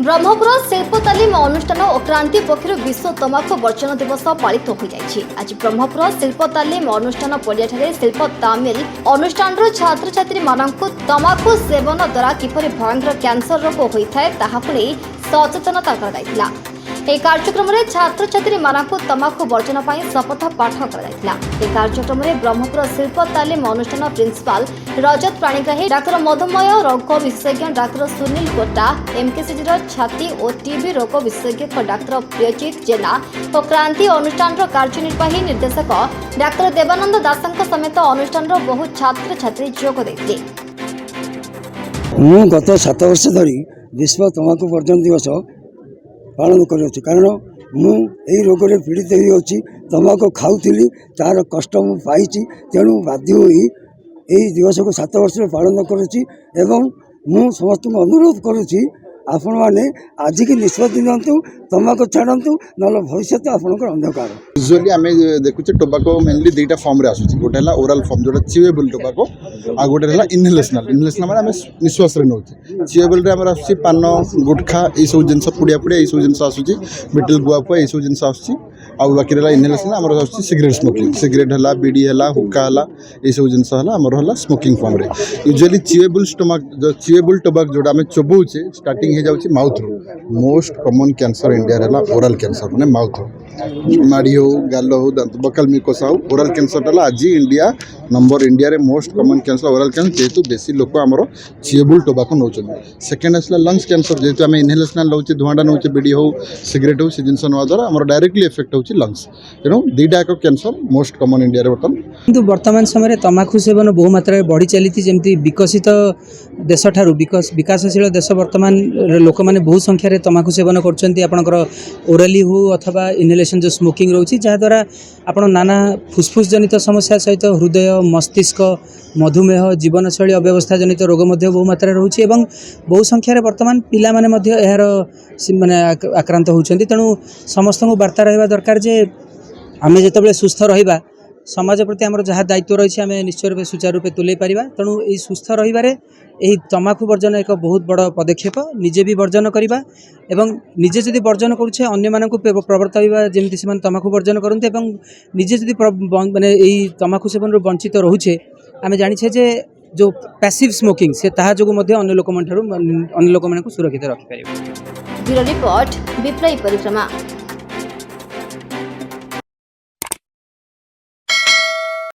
ब्रह्मपुर शिल्प तालीम अनुष्ठान और क्रांति पक्षर विश्व तंबाकू वर्जन दिवस पालित हो जाएगी। आज ब्रह्मपुर शिल्प तालीम अनुष्ठान पड़िया शिल्प तामिल अनुष्ठान छात्र छात्री मानक तंबाकू सेवन द्वारा किपरि भयंकर कैंसर रोग होता है ताहाकु नै सचेतनता कराइथिला। এই কার্যক্রমে ছাত্রছাত্রী মানক তমাকু বর্জন পাই শপথ পাঠ করা এই কার্যক্রমে ব্রহ্মপুর শিল্প তালিম অনুষ্ঠান প্রিন্সিপাল রজত প্রাণীগ্রাহী ডাক্তার মধুময় রোগ বিশেষজ্ঞ ডাক্তার সুনীল কোটা এমকেসিজির ছাতি ও টিবি রোগ বিশেষজ্ঞ ডাক্তার প্রিয়জিৎ জেনা ও ক্রান্তি অনুষ্ঠান কার্যনির্বাহী निर्देशक ডাক্তার দেবানন্দ দাসଙ୍କ समेत অনুষ্ঠান বহু ছাত্রছাত্রী যোগ ଦେଇଥିଲେ। ମୁଁ ଗତ 7 ବର୍ଷ ଧରି विश्व तंबाकू वर्जन दिवस पालन कर कारण मु रोग पीड़ित होती तंबाकू खाऊली तार कष्ट मु पाई तेणु बाध्य यही दिवस को 7 वर्ष पालन करुँची एवं मु समस्त अनुरोध करुँची आपण मैंने आज की निष्पत्ति नियंतु तंबाकू छाड़ू ना भविष्य आपंकर अंधकार। यूजुअली आम देखुचे टोबाको मेनली दुईटा फॉर्म रे आसुची गोटे है ओरल फॉर्म जोटा चिवेबल टोबाको आ गोटे है इनहेलेशनल माने आम निश्वास रे नौचे चिवेबल रे आमर आसुची पान गुटखा ये सब जिनस पुड़िया पुड़िया ये सब जिनस आसुची बिटल गुआ फुआ ये सब जिनस आसुची आ बाकी रहा इनहेलेशन आमर आसुची सिगरेट स्मोकिंग सिगरेट है बीड़ी है हुक्का है ये सब जिनस है आमर है स्मोकिंग फॉर्म रे यूजुअली चिवेबल टोबाको जोटा आम चोबौचे स्टार्टिंग हो जाउची माउथ रो मोस्ट कॉमन कैंसर इंडिया रे ओरल कैंसर माने माउथ रो माड़ी हो गाल हो दांत बकल मिकोसा हो ओरल कैंसर है आज इंडिया नंबर इंडिया रे most common cancer oral cancer जेहेतु बेसी लोक आमर चिवेबल टोबाको नौचन। सेकेंड आसला लंग्स कैंसर जेहेतु आम इनहेलेशनल नौचे धुआंटा नौचे बीड़ी हो सिगरेट हो से जिनस ना द्वारा आमर डायरेक्टली इफेक्ट होची लंग्स तेणु दुईटा एक कैंसर मोस्ट कॉमन इंडिया रे किंतु वर्तमान समय तंबाकू सेवन बहु मात्रा बढ़ी चली जमी विकसित देश ठारू विकासशील देश वर्तमान लोक मैंने बहु संख्यार तंबाकू सेवन कर ओराली हो अथवा इनहेलेशन जो स्मोकिंग रोचे जहाद्वारा आपण नाना फुसफुस जनित समस्या सहित हृदय मस्तिष्क मधुमेह जीवनशैली अव्यवस्था जनित रोग बहु मात्रा रोचे और बहु संख्यार वर्तमान पिला माने यार माने आक्रांत होती तेणु समस्त को वार्ता रहा दरकार जे आम जो सुस्थ रहा समाज प्रति आमर जहाँ दायित्व रही आम निश्चय रूप सुचारू रूपे तुले पारिबा तेणु यही सुस्थ रही तंबाकू वर्जन एक बहुत बड़ पदक्षेप निजे भी वर्जन करवा एवं निजे जदि वर्जन करुचे अन्य मानकु प्रवर्तवा जमी से तंबाकू वर्जन करते निजे जदि माने यही तंबाकू सेवन वंचित रोचे आम जाने जे जो पैसिव स्मोकिंग से ताहा जो अन्य लोक अन्य लोक सुरक्षित रखिपारे। ब्यूरो रिपोर्ट विप्लवी परिक्रमा।